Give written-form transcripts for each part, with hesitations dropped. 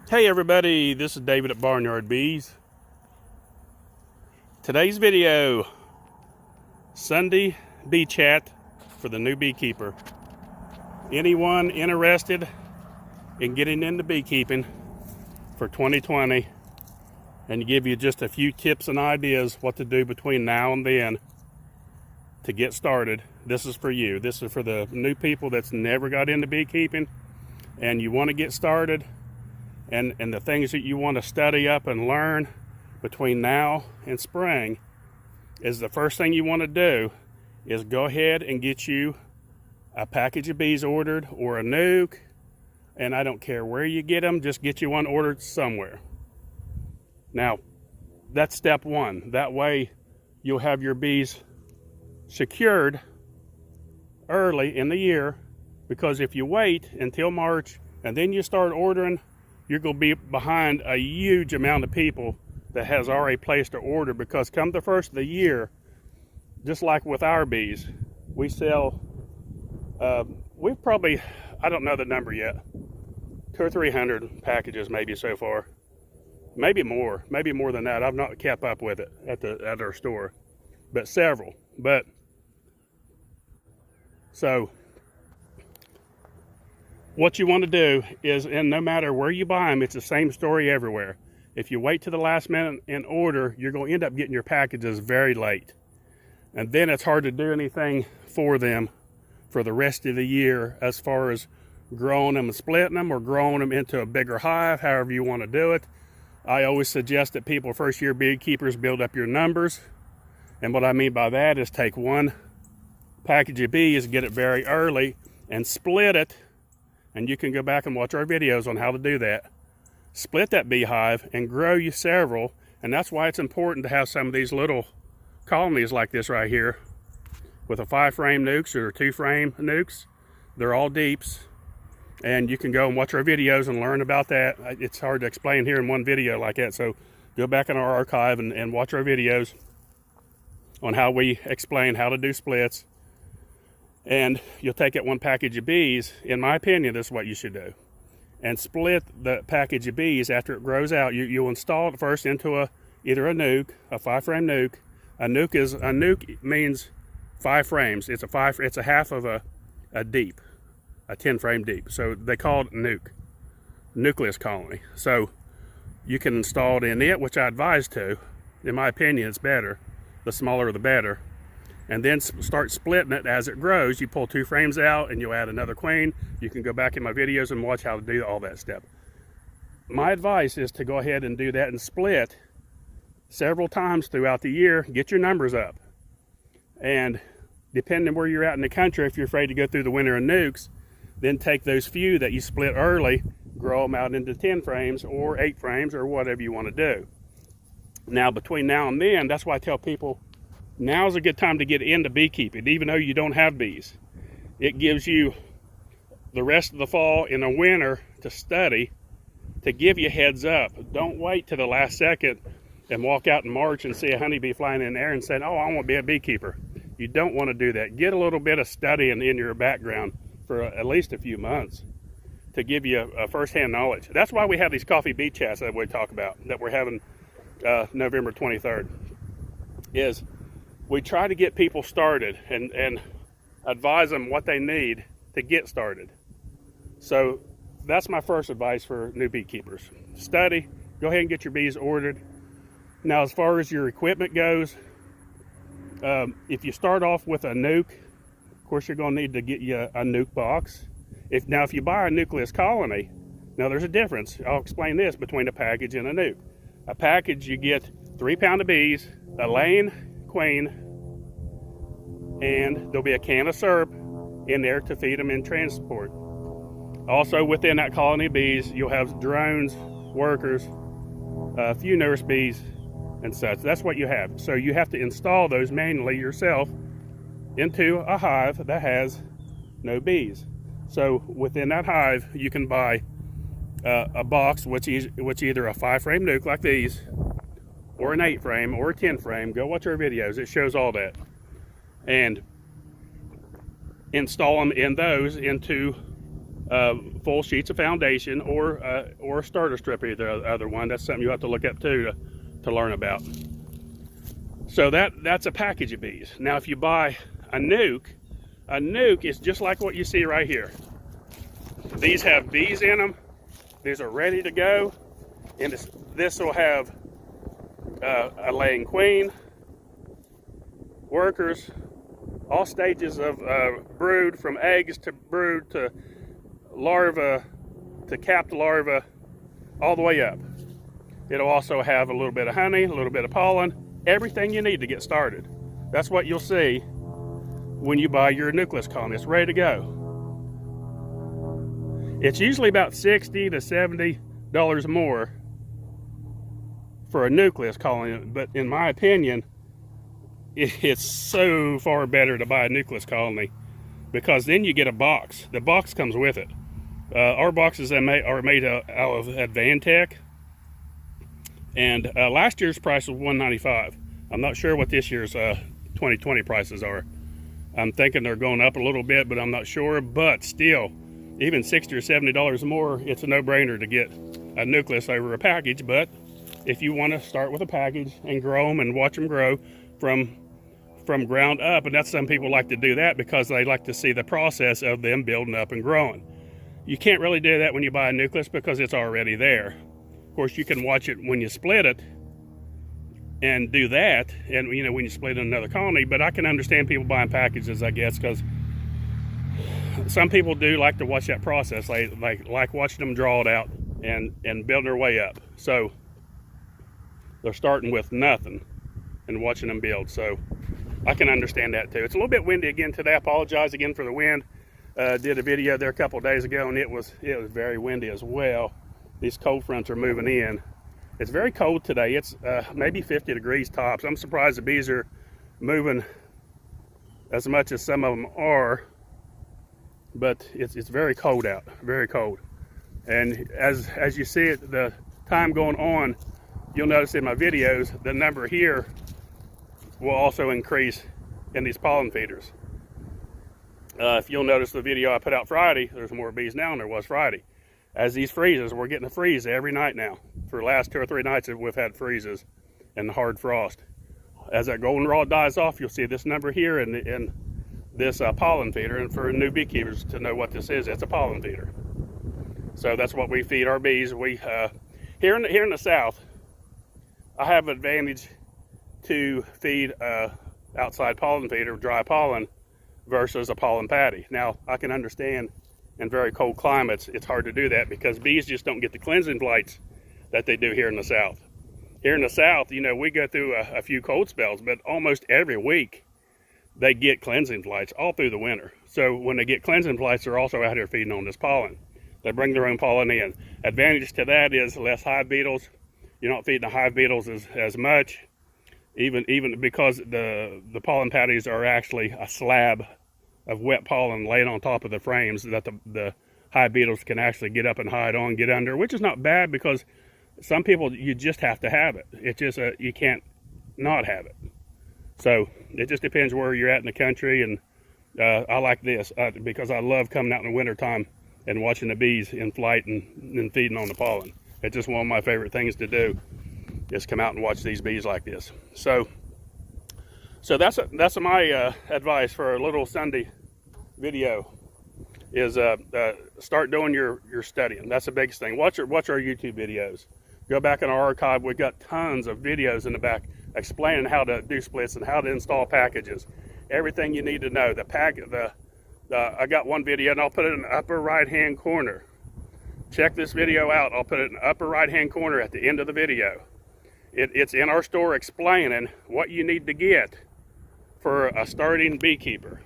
Hey everybody, this is David at Barnyard Bees. Today's video, Sunday bee chat for the new beekeeper. Anyone interested in getting into beekeeping for 2020 and give you just a few tips and ideas what to do between now and then to get started. This is for you. This is for the new people that's never got into beekeeping and you want to get started. And the things that you want to study up and learn between now and spring is the first thing you want to do is go ahead and get you a package of bees ordered or a nuke. And I don't care where you get them, just get you one ordered somewhere. Now, that's step one. That way you'll have your bees secured early in the year, because if you wait until March and then you start ordering, you're going to be behind a huge amount of people that has already placed their order, because come the first of the year, just like with our bees, we sell, we've probably, I don't know the number yet, 200 or 300 packages maybe so far. Maybe more than that. I've not kept up with it at our store, but several. But so what you want to do is, and no matter where you buy them, it's the same story everywhere. If you wait to the last minute and order, you're going to end up getting your packages very late. And then it's hard to do anything for them for the rest of the year as far as growing them and splitting them or growing them into a bigger hive, however you want to do it. I always suggest that people, first year beekeepers, build up your numbers. And what I mean by that is take one package of bees, get it very early, and split it. And you can go back and watch our videos on how to do that. Split that beehive and grow you several. And that's why it's important to have some of these little colonies like this right here with a 5-frame nukes or 2-frame nukes. They're all deeps. And you can go and watch our videos and learn about that. It's hard to explain here in one video like that. So go back in our archive and watch our videos on how we explain how to do splits. And you'll take it one package of bees. In my opinion, this is what you should do. And split the package of bees after it grows out. You'll install it first into either a nuke, a 5-frame nuke. A nuke means 5 frames. It's a half of a deep, a 10-frame deep. So they call it nuke, nucleus colony. So you can install it in it, which I advise to. In my opinion, it's better. The smaller the better. And then start splitting it as it grows. You pull 2 frames out and you'll add another queen. You can go back in my videos and watch how to do all that step. My advice is to go ahead and do that and split several times throughout the year. Get your numbers up. And depending on where you're at in the country, if you're afraid to go through the winter in nukes, then take those few that you split early, grow them out into 10 frames or 8 frames or whatever you want to do. Now, between now and then, that's why I tell people, now's a good time to get into beekeeping, even though you don't have bees. It gives you the rest of the fall and the winter to study, to give you heads up. Don't wait to the last second and walk out in March and see a honeybee flying in the air and saying, oh, I want to be a beekeeper. You don't want to do that. Get a little bit of studying in your background for at least a few months to give you a first-hand knowledge. That's why we have these coffee bee chats that we talk about, that we're having November 23rd, is we try to get people started and advise them what they need to get started. So that's my first advice for new beekeepers. Study, go ahead and get your bees ordered. Now, as far as your equipment goes, if you start off with a nuke, of course you're going to need to get you a nuke box. If you buy a nucleus colony, now there's a difference. I'll explain this between a package and a nuke. A package, you get 3 pounds of bees, a laying queen, and there'll be a can of syrup in there to feed them in transport. Also, within that colony of bees, you'll have drones, workers, a few nurse bees, and such. That's what you have. So you have to install those manually yourself into a hive that has no bees. So within that hive, you can buy a box, which either a 5-frame nuke like these, or an 8-frame, or a 10-frame. Go watch our videos. It shows all that. And install them in those into full sheets of foundation or a starter strip, either other one. That's something you have to look up too to learn about. So that's a package of bees. Now if you buy a nuke is just like what you see right here. These have bees in them. These are ready to go, and this will have a laying queen, workers, all stages of brood, from eggs to brood to larva to capped larva, all the way up. It'll also have a little bit of honey, a little bit of pollen, everything you need to get started. That's what you'll see when you buy your nucleus colony. It's ready to go. It's usually about $60 to $70 more for a nucleus colony, but in my opinion, it's so far better to buy a nucleus colony, because then you get a box. The box comes with it. Our boxes are made out of Advantech, and last year's price was $195. I'm not sure what this year's 2020 prices are. I'm thinking they're going up a little bit, but I'm not sure. But still, even $60 or $70 more, it's a no-brainer to get a nucleus over a package. But if you want to start with a package and grow them and watch them grow from ground up, and that's, some people like to do that because they like to see the process of them building up and growing. You can't really do that when you buy a nucleus because it's already there. Of course, you can watch it when you split it and do that, and you know, when you split in another colony. But I can understand people buying packages, I guess, because some people do like to watch that process. They like watching them draw it out and build their way up. So they're starting with nothing and watching them build. So I can understand that too. It's a little bit windy again today. I apologize again for the wind. Did a video there a couple of days ago, and it was very windy as well. These cold fronts are moving in. It's very cold today. It's maybe 50 degrees tops. I'm surprised the bees are moving as much as some of them are, but it's very cold out, very cold. And as you see it, the time going on, you'll notice in my videos, the number here will also increase in these pollen feeders. If you'll notice the video I put out Friday, there's more bees now than there was Friday. As these freezes, we're getting a freeze every night now. For the last 2 or 3 nights we've had freezes and hard frost. As that goldenrod dies off, you'll see this number here in this pollen feeder. And for new beekeepers to know what this is, it's a pollen feeder. So that's what we feed our bees. We here in the South, I have an advantage to feed outside pollen feeder, dry pollen, versus a pollen patty. Now, I can understand in very cold climates, it's hard to do that because bees just don't get the cleansing flights that they do here in the South. Here in the South, you know, we go through a few cold spells, but almost every week they get cleansing flights all through the winter. So when they get cleansing flights, they're also out here feeding on this pollen. They bring their own pollen in. Advantage to that is less hive beetles. You're not feeding the hive beetles as much, even because the pollen patties are actually a slab of wet pollen laid on top of the frames that the hive beetles can actually get up and hide on, get under, which is not bad because some people, you just have to have it. It's just you can't not have it. So it just depends where you're at in the country. And I like this because I love coming out in the wintertime and watching the bees in flight and feeding on the pollen. It's just one of my favorite things to do, is come out and watch these bees like this. So that's my advice for a little Sunday video, is start doing your studying. That's the biggest thing. Watch our YouTube videos. Go back in our archive. We've got tons of videos in the back explaining how to do splits and how to install packages. Everything you need to know. I got one video, and I'll put it in the upper right hand corner. Check this video out. I'll put it in the upper right hand corner at the end of the video. It's in our store explaining what you need to get for a starting beekeeper.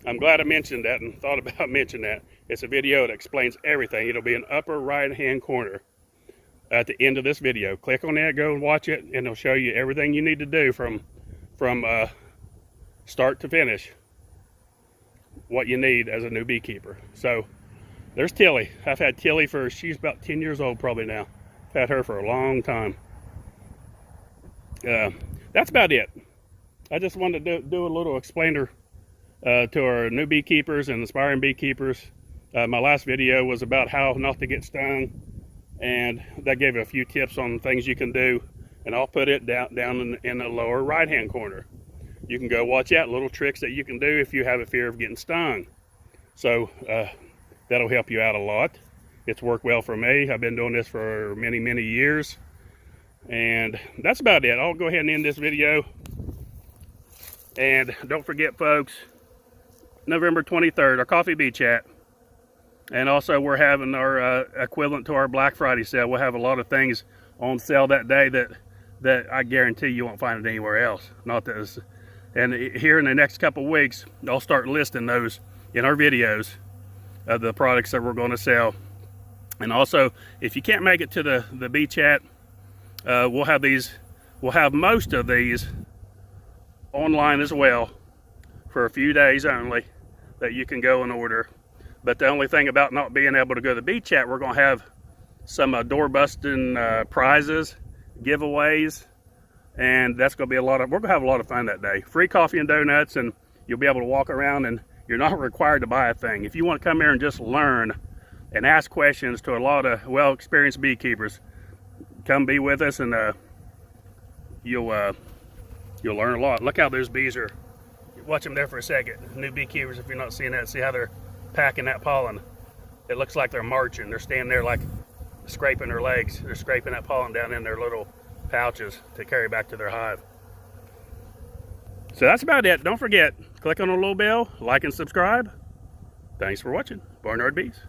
I'm glad I mentioned that and thought about mentioning that. It's a video that explains everything. It'll be in the upper right hand corner at the end of this video. Click on that, go and watch it, and it'll show you everything you need to do from start to finish, what you need as a new beekeeper. So there's Tilly. I've had Tilly she's about 10 years old probably now. I've had her for a long time. That's about it. I just wanted to do a little explainer to our new beekeepers and aspiring beekeepers My last video was about how not to get stung, and that gave a few tips on things you can do, and I'll put it down in the lower right hand corner. You can go watch out little tricks that you can do if you have a fear of getting stung. So that'll help you out a lot. It's worked well for me. I've been doing this for many years, and that's about it. I'll go ahead and end this video. And don't forget, folks, November 23rd, our coffee bee chat. And also we're having our equivalent to our Black Friday sale. We'll have a lot of things on sale that day that I guarantee you won't find it anywhere else. Not this. And here in the next couple of weeks, I'll start listing those in our videos of the products that we're going to sell. And also, if you can't make it to the bee chat, we'll have most of these online as well for a few days only that you can go and order. But the only thing about not being able to go to the bee chat, we're going to have some door busting prizes, giveaways, and that's going to be we're going to have a lot of fun that day. Free coffee and donuts, and you'll be able to walk around, and you're not required to buy a thing. If you want to come here and just learn and ask questions to a lot of well-experienced beekeepers, come be with us, and you'll learn a lot. Look how those bees are. Watch them there for a second. New beekeepers, if you're not seeing that, see how they're packing that pollen. It looks like they're marching. They're standing there like scraping their legs. They're scraping that pollen down in their little pouches to carry back to their hive. So that's about it. Don't forget, click on the little bell, like and subscribe. Thanks for watching. Barnyard Bees.